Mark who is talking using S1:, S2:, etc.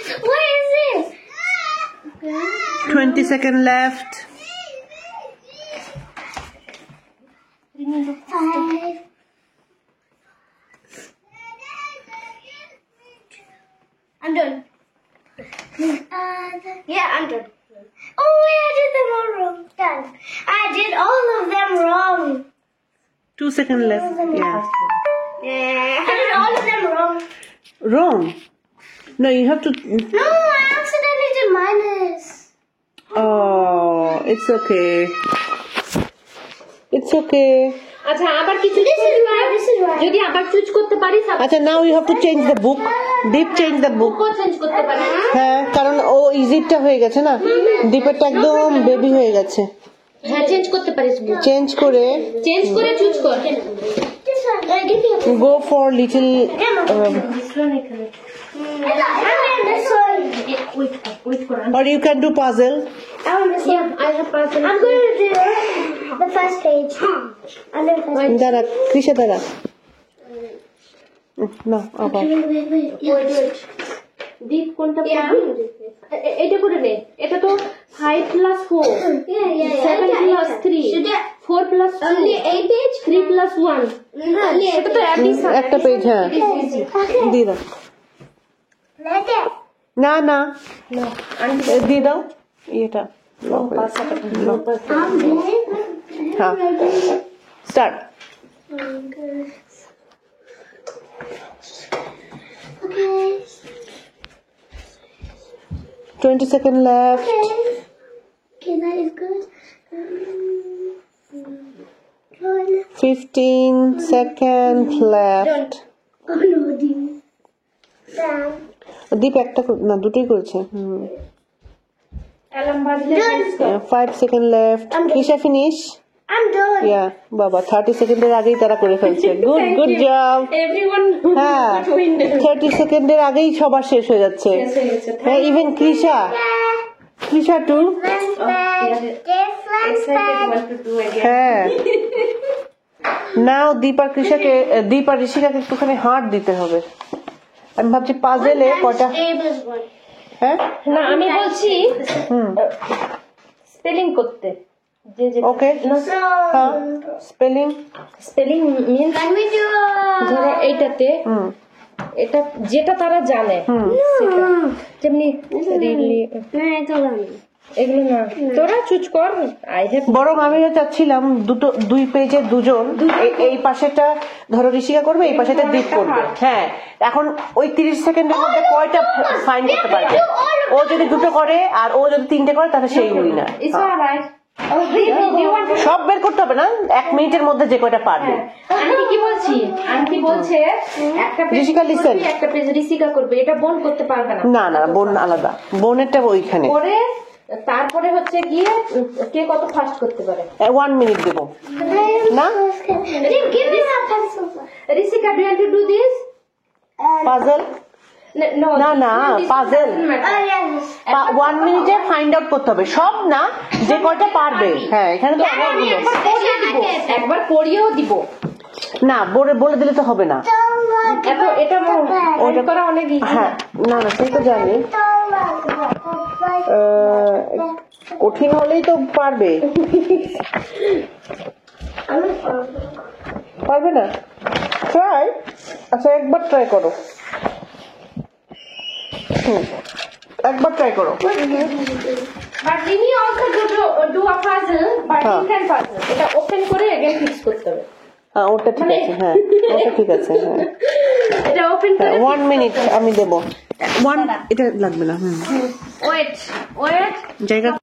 S1: What is this?
S2: 20 seconds left.
S1: 5. I'm done. Yeah, I'm done. Oh wait, I did them all wrong. Done. I did all of them wrong.
S2: 2 seconds left. Yeah.
S1: I did all of them wrong.
S2: Wrong. No, you have to.
S1: No, I accidentally did minus.
S2: Oh, it's okay. It's okay.
S3: আচ্ছা আবার কিছু
S1: This is right.
S3: যদি আবার choose করতে পারি
S2: আচ্ছা, now you have to change the book. Deep change the book.
S3: সাবও change করতে পারি।
S2: হ্যাঁ, কারণ ও ইজিটা হয়ে গেছে না, ডিপেরটা একদম বেবি হয়ে গেছে।
S3: হ্যাঁ চেঞ্জ করতে পারিস।
S2: চেঞ্জ করে
S3: চুজ কর।
S1: This one. Give me a
S2: go for little
S1: this one.
S2: or you can do puzzle.
S1: I want this one.
S3: I have puzzle.
S1: I'm going to do the first page. I'll do the first page.
S2: দাঁড়া, কৃষা দাঁড়া। না, আবার
S1: Wait.
S3: দীপ কোনটা পড়বি? এটা করে নে। এটা তো 5 plus 4
S1: Yeah.
S3: 7 plus 3 4 plus 2
S1: Only 8 page?
S3: 3 plus 1 এটা তো অ্যাডিশন
S2: একটা পেজ। হ্যাঁ, দিয়ে দাও।
S1: Like it.
S2: না না, দিয়ে দাও এটা। হ্যাঁ, start.
S1: Okay.
S2: 20 seconds left.
S1: Okay, that is good.
S2: 15 seconds left.
S1: Oh no, dear. Down.
S2: Deep একটা না, দুটোই করেছে।
S3: অ্যালার্ম বাজলে
S2: 5 seconds left. Krisha finish.
S1: I'm done.
S2: Yeah, বাবা 30 সেকেন্ডের আগেই তারা করে ফেলছে। Good job.
S3: এভরিওয়ান
S2: হ্যাঁ, 30 সেকেন্ডের আগেই সবার শেষ হয়ে যাচ্ছে। হ্যাঁ, ইভেন কৃষা টু। হ্যাঁ, নাও দীপ আর ঋষিকাকে একটুখানি হার্ট দিতে হবে। আমি ভাবছি পাজেলে কটা। হ্যাঁ,
S3: না আমি বলছি স্পেলিং করতে যে
S2: ওকে। হ্যাঁ, স্পেলিং
S3: মিন্স ধরো এইটাতে এটা যেটা তারা জানে সেটা যেমনি এগুলো না তোরা চুজ কর।
S2: বরং আমি চাচ্ছিলাম দুই পেজে দুজন, এই পাশেটা ধরো ঋষিকা করবে, এই পাশেটা দীপ করবে। হ্যাঁ, এখন ওই 30 সেকেন্ডের মধ্যে কয়টা ফাইন্ড করতে পারবে। ও যদি দুটো করে আর ও যদি 3টে করে তাহলে সেই উইনার। সব বের করতে হবে না, 1 মিনিটের মধ্যে যে কয়টা পারবে।
S3: আন্টি বলছে একটা
S2: ঋষিকা লিসেন,
S3: একটা পেজ ঋষিকা করবে, এটা বোন করতে পারবে না।
S2: না বোন আলাদা, বোনেরটা ওইখানে
S3: করে তারপরে হচ্ছে গিয়ে কে কত ফাস্ট করতে পারে।
S2: 1 মিনিট দেবো না।
S3: Rishika do you want to do this
S2: puzzle? না পাজল 1 মিনিটে ফাইন্ড আউট করতে হবে, সব না, যে কয়টা পারবে। হ্যাঁ, এখানে তো
S3: একবার করিয়েও দিব
S2: না, বলে দিলে তো হবে না।
S3: এটা ওটা করা অনেক ইজি।
S2: হ্যাঁ, না সেই তো জানি, কঠিন হলেই তো পারবে। পারবে না? ট্রাই। আচ্ছা, একবার ট্রাই করো। একবার ট্রাই করো।
S3: But we need also do a puzzle, but different puzzle. এটা ওপেন করে again fix করতে হবে।
S2: হ্যাঁ, ওটা ঠিক আছে। হ্যাঁ, ওটা ঠিক আছে। হ্যাঁ,
S3: এটা ওপেন করে
S2: 1 মিনিট আমি দেবো। এটা লাগবে না।
S3: ওয়েট জায়গা